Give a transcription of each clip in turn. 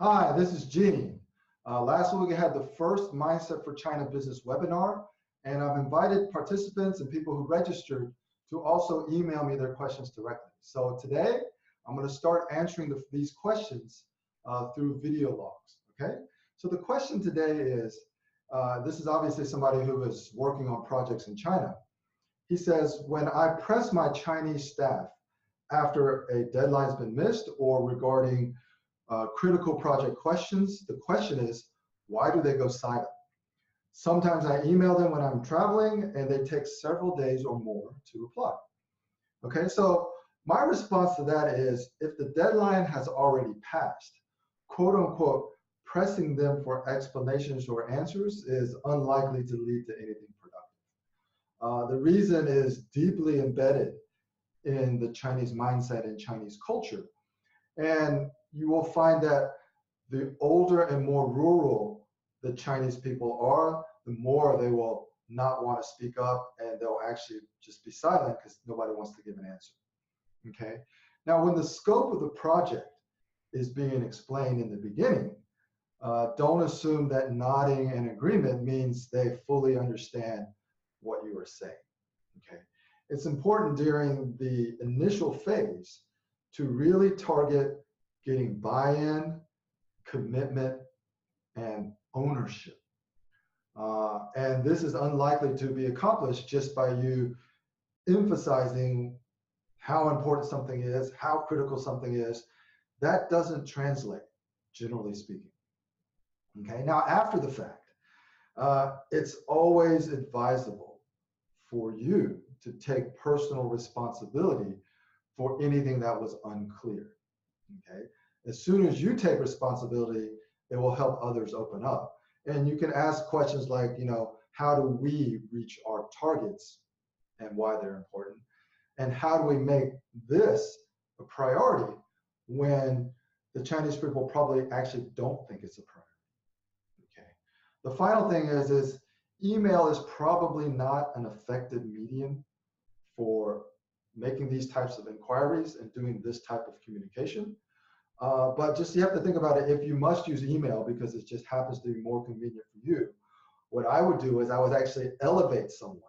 Hi, this is Jeannie. Last week we had the first Mindset for China business webinar, and I've invited participants and people who registered to also email me their questions directly. So today, I'm going to start answering these questions through video logs, okay? So the question today is, this is obviously somebody who is working on projects in China. He says, when I press my Chinese staff after a deadline's been missed or regarding critical project questions, the question is, why do they go silent? Sometimes I email them when I'm traveling and they take several days or more to reply. Okay, so my response to that is, if the deadline has already passed, quote unquote, pressing them for explanations or answers is unlikely to lead to anything productive. The reason is deeply embedded in the Chinese mindset and Chinese culture. And you will find that the older and more rural the Chinese people are, the more they will not want to speak up, and they'll actually just be silent because nobody wants to give an answer. Okay. Now, when the scope of the project is being explained in the beginning, don't assume that nodding in agreement means they fully understand what you are saying. Okay. It's important during the initial phase to really target getting buy-in, commitment, and ownership. And this is unlikely to be accomplished just by you emphasizing how important something is, how critical something is. That doesn't translate, generally speaking. Okay, now after the fact, it's always advisable for you to take personal responsibility for anything that was unclear. Okay, as soon as you take responsibility, it will help others open up. And you can ask questions like, how do we reach our targets and why they're important? And how do we make this a priority when the Chinese people probably actually don't think it's a priority? Okay. The final thing is email is probably not an effective medium for making these types of inquiries and doing this type of communication. But just you have to think about it. If you must use email because it just happens to be more convenient for you, what I would do is I would actually elevate someone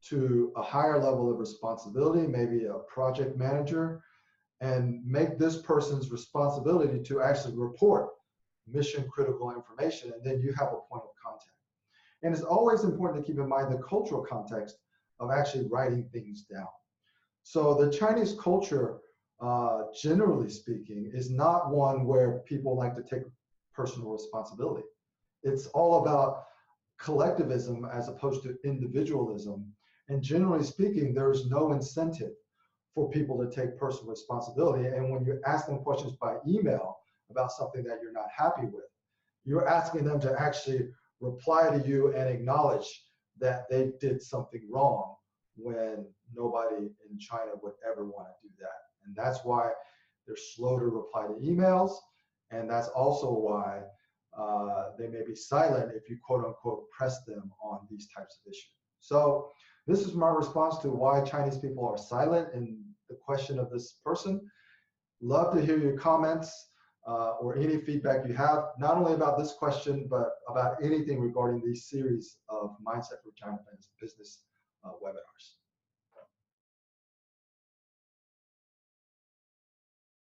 to a higher level of responsibility, maybe a project manager, and make this person's responsibility to actually report mission critical information, and then you have a point of contact. And it's always important to keep in mind the cultural context of actually writing things down. So the Chinese culture, generally speaking, is not one where people like to take personal responsibility. It's all about collectivism as opposed to individualism. And generally speaking, there's no incentive for people to take personal responsibility. And when you ask them questions by email about something that you're not happy with, you're asking them to actually reply to you and acknowledge that they did something wrong, when nobody in China would ever want to do that. And that's why they're slow to reply to emails. And that's also why they may be silent if you quote unquote press them on these types of issues. So this is my response to why Chinese people are silent in the question of this person. Love to hear your comments or any feedback you have, not only about this question, but about anything regarding these series of Mindset for China business webinars.